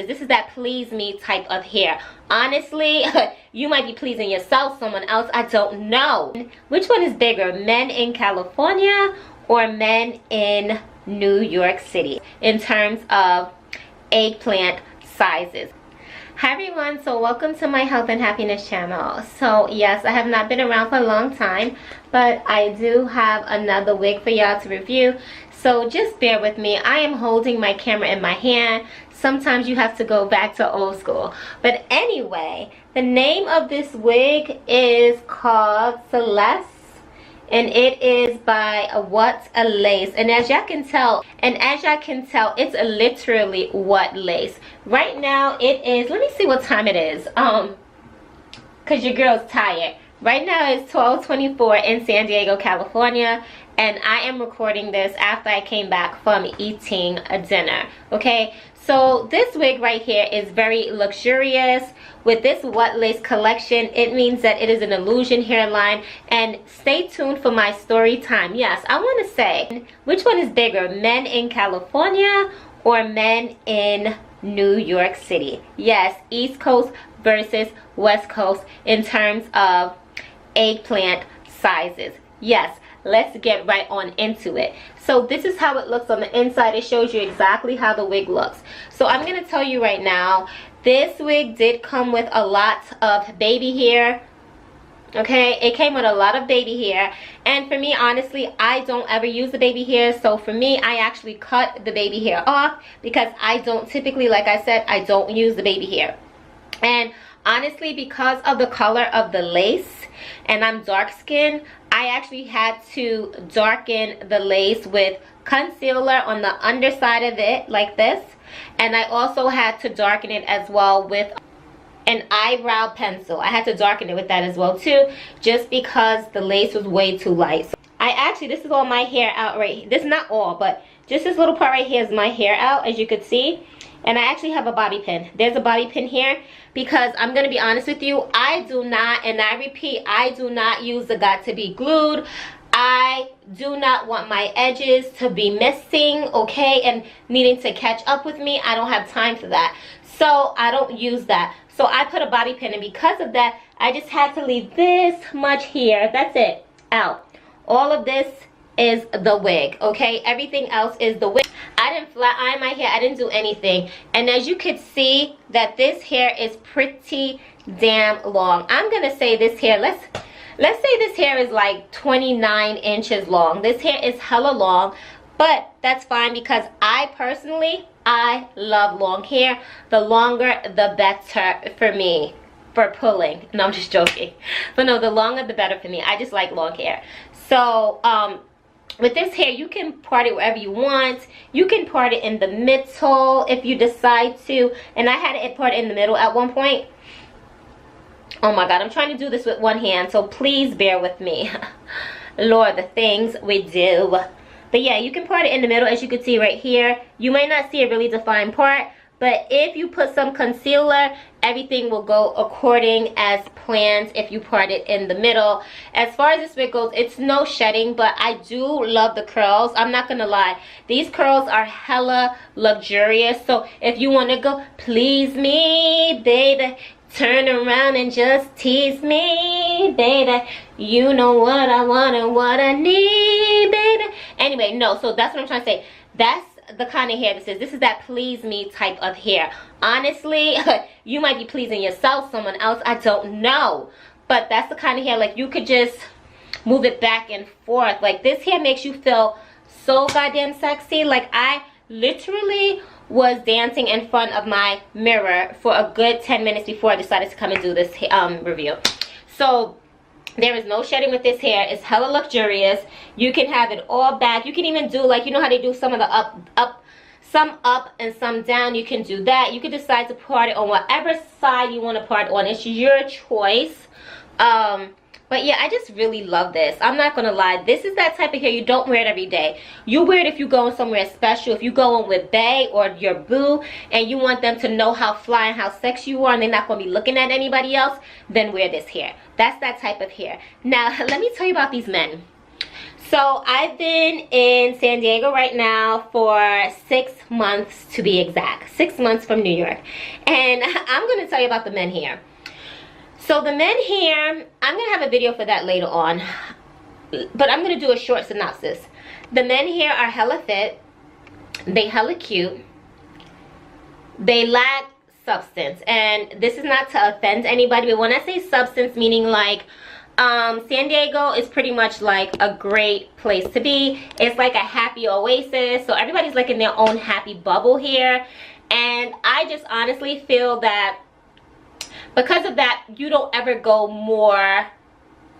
This is that please me type of hair. Honestly, you might be pleasing yourself, someone else, I don't know. Which one is bigger, men in California or men in New York City in terms of eggplant sizes? Hi everyone, so welcome to my health and happiness channel. So yes, I have not been around for a long time, but I do have another wig for y'all to review, so just bear with me. I am holding my camera in my hand. Sometimes you have to go back to old school. But anyway, the name of this wig is called Celeste, and it is by What a Lace. And as y'all can tell, it's literally what lace. Right now it is, let me see what time it is, cause your girl's tired. Right now it's 12:24 in San Diego, California, and I am recording this after I came back from eating a dinner. Okay, so this wig right here is very luxurious. With this What Lace collection, it means that it is an illusion hairline. And stay tuned for my story time. Yes, I want to say, which one is bigger, men in California or men in New York City? Yes, East Coast versus West Coast in terms of eggplant sizes. Yes, let's get right on into it. So this is how it looks on the inside. It shows you exactly how the wig looks. So I'm going to tell you right now, this wig did come with a lot of baby hair. Okay, it came with a lot of baby hair, and for me, honestly, I don't ever use the baby hair. So for me, I actually cut the baby hair off because I don't typically, like I said, I don't use the baby hair. And honestly, because of the color of the lace, and I'm dark skinned, I actually had to darken the lace with concealer on the underside of it like this, and I also had to darken it as well with an eyebrow pencil. I had to darken it with that as well too, just because the lace was way too light. So I actually, this is all my hair out right here. This is not all, but just this little part right here is my hair out, as you could see. And I actually have a bobby pin. There's a bobby pin here because I'm going to be honest with you, I do not, and I repeat, I do not use the got to be glued. I do not want my edges to be missing, okay, and needing to catch up with me. I don't have time for that. So I don't use that. So I put a bobby pin, and because of that, I just had to leave this much here. That's it, out. All of this is the wig, okay? Everything else is the wig. I didn't flat iron my hair. I didn't do anything. And as you can see, that this hair is pretty damn long. I'm gonna say this hair, let's say this hair is like 29 inches long. This hair is hella long, but that's fine because I personally, I love long hair. The longer, the better for me for pulling. No, I'm just joking. But no, the longer, the better for me. I just like long hair. So, with this hair, you can part it wherever you want. You can part it in the middle if you decide to. And I had it part in the middle at one point. Oh my God, I'm trying to do this with one hand, so please bear with me. Lord, the things we do. But yeah, you can part it in the middle, as you can see right here. You may not see a really defined part, but if you put some concealer, everything will go according as planned if you part it in the middle. As far as this wig goes, it's no shedding, but I do love the curls. I'm not gonna lie, these curls are hella luxurious. So if you want to go, please me, baby, turn around and just tease me, baby. You know what I want and what I need, baby. Anyway, no, so that's what I'm trying to say. That's the kind of hair this is. This is that please me type of hair. Honestly, you might be pleasing yourself, someone else, I don't know. But that's the kind of hair, like, you could just move it back and forth. Like, this hair makes you feel so goddamn sexy. Like, I literally was dancing in front of my mirror for a good 10 minutes before I decided to come and do this review. So there is no shedding with this hair. It's hella luxurious. You can have it all back. You can even do, like, you know how they do some of the some up and some down. You can do that. You can decide to part it on whatever side you want to part on. It's your choice. But yeah, I just really love this. I'm not gonna lie, this is that type of hair you don't wear it every day. You wear it if you're going somewhere special, if you're going with bae or your boo and you want them to know how fly and how sexy you are and they're not gonna be looking at anybody else, then wear this hair. That's that type of hair. Now let me tell you about these men. So I've been in San Diego right now for 6 months to be exact. 6 months from New York. And I'm going to tell you about the men here. So the men here, I'm going to have a video for that later on. But I'm going to do a short synopsis. The men here are hella fit. They hella cute. They lack substance. And this is not to offend anybody, but when I say substance, meaning like San Diego is pretty much like a great place to be. It's like a happy oasis. So everybody's like in their own happy bubble here. And I just honestly feel that because of that, you don't ever go more,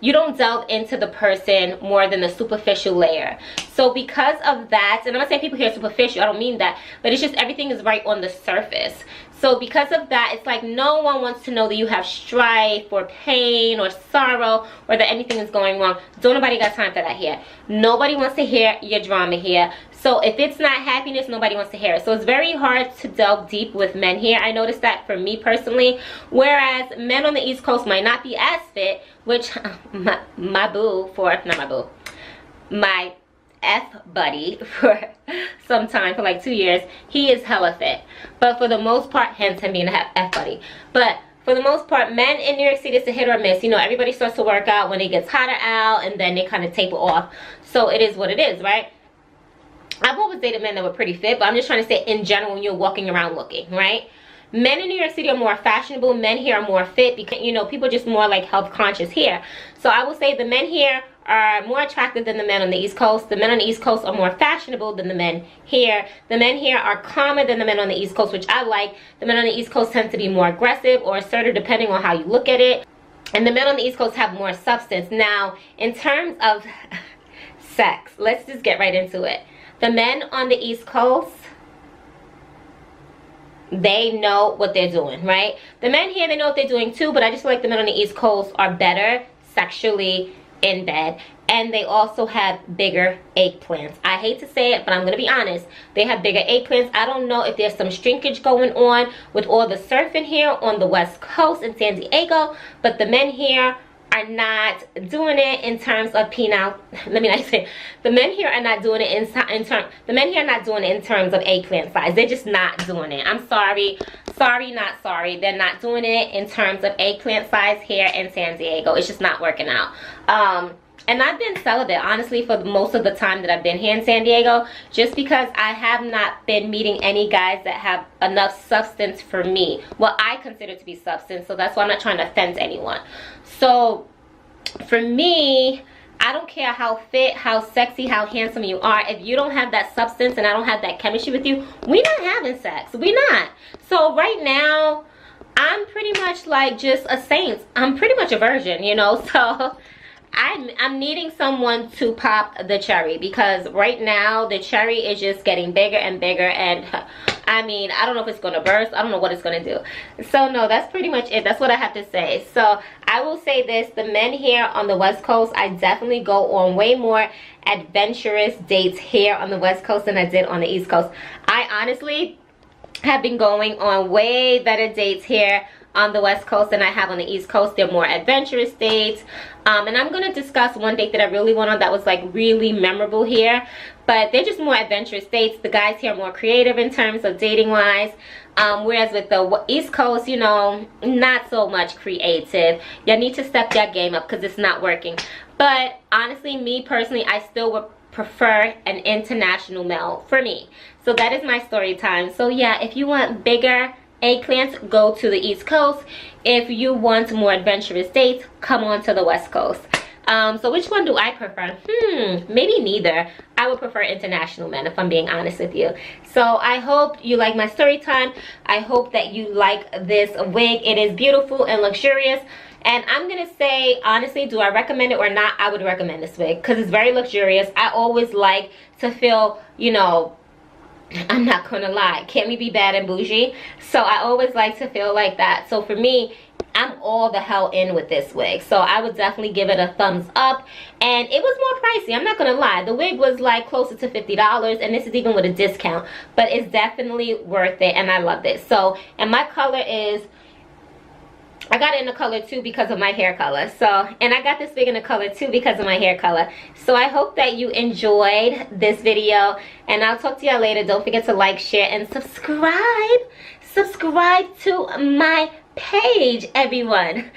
you don't delve into the person more than the superficial layer. So because of that, and I'm not saying people here are superficial, I don't mean that, but it's just everything is right on the surface. So because of that, it's like no one wants to know that you have strife or pain or sorrow or that anything is going wrong. Don't nobody got time for that here. Nobody wants to hear your drama here. So if it's not happiness, nobody wants to hear it. So it's very hard to delve deep with men here. I noticed that for me personally. Whereas men on the East Coast might not be as fit, which my boo for, not my boo, my F buddy for some time, for like 2 years, he is hella fit. But for the most part, hence him being a F buddy. But for the most part, men in New York City, it's a hit or miss. You know, everybody starts to work out when it gets hotter out, and then they kind of taper off. So it is what it is, right? I've always dated men that were pretty fit, but I'm just trying to say in general when you're walking around looking, right? Men in New York City are more fashionable. Men here are more fit because, you know, people are just more like health conscious here. So I will say the men here are more attractive than the men on the East Coast. The men on the East Coast are more fashionable than the men here. The men here are calmer than the men on the East Coast, which I like. The men on the East Coast tend to be more aggressive or assertive depending on how you look at it. And the men on the East Coast have more substance. Now, in terms of sex, let's just get right into it. The men on the East Coast, they know what they're doing, right? The men here, they know what they're doing too, but I just feel like the men on the East Coast are better sexually in bed, and they also have bigger eggplants. I hate to say it, but I'm gonna be honest, they have bigger eggplants. I don't know if there's some shrinkage going on with all the surfing here on the West Coast in San Diego, but the men here are not doing it in terms of penile. Let me not say, the men here are not doing it the men here are not doing it in terms of eggplant size. They're just not doing it. I'm sorry, not sorry. They're not doing it in terms of eggplant size here in San Diego. It's just not working out. And I've been celibate, honestly, for most of the time that I've been here in San Diego, just because I have not been meeting any guys that have enough substance for me. What I consider to be substance, so that's why I'm not trying to offend anyone. So, for me, I don't care how fit, how sexy, how handsome you are. If you don't have that substance and I don't have that chemistry with you, we're not having sex. We're not. So, right now, I'm pretty much like just a saint. I'm pretty much a virgin, you know, so I'm needing someone to pop the cherry, because right now the cherry is just getting bigger and bigger, and I mean, I don't know if it's gonna burst. I don't know what it's gonna do. So no, that's pretty much it. That's what I have to say. So I will say this, the men here on the West Coast, I definitely go on way more adventurous dates here on the West Coast than I did on the East Coast. I honestly have been going on way better dates here on the West Coast than I have on the East Coast. They're more adventurous dates. And I'm going to discuss one date that I really went on that was like really memorable here. But they're just more adventurous dates. The guys here are more creative in terms of dating wise. Whereas with the East Coast, you know, not so much creative. You need to step that game up because it's not working. But honestly, me personally, I still would prefer an international male for me. So that is my story time. So yeah, if you want bigger eggplants, go to the East Coast. If you want more adventurous dates, come on to the West Coast. So which one do I prefer? Maybe neither. I would prefer international men, if I'm being honest with you. So I hope you like my story time. I hope that you like this wig. It is beautiful and luxurious. And I'm going to say, honestly, do I recommend it or not? I would recommend this wig because it's very luxurious. I always like to feel, you know, I'm not gonna lie, can't we be bad and bougie? So I always like to feel like that. So for me, I'm all the hell in with this wig. So I would definitely give it a thumbs up. And it was more pricey, I'm not gonna lie. The wig was like closer to $50, and this is even with a discount. But it's definitely worth it, and I love this. So, and my color is I got it in the color too because of my hair color. So, and I got this wig in the color too because of my hair color. So I hope that you enjoyed this video, and I'll talk to y'all later. Don't forget to like, share, and subscribe. Subscribe to my page, everyone.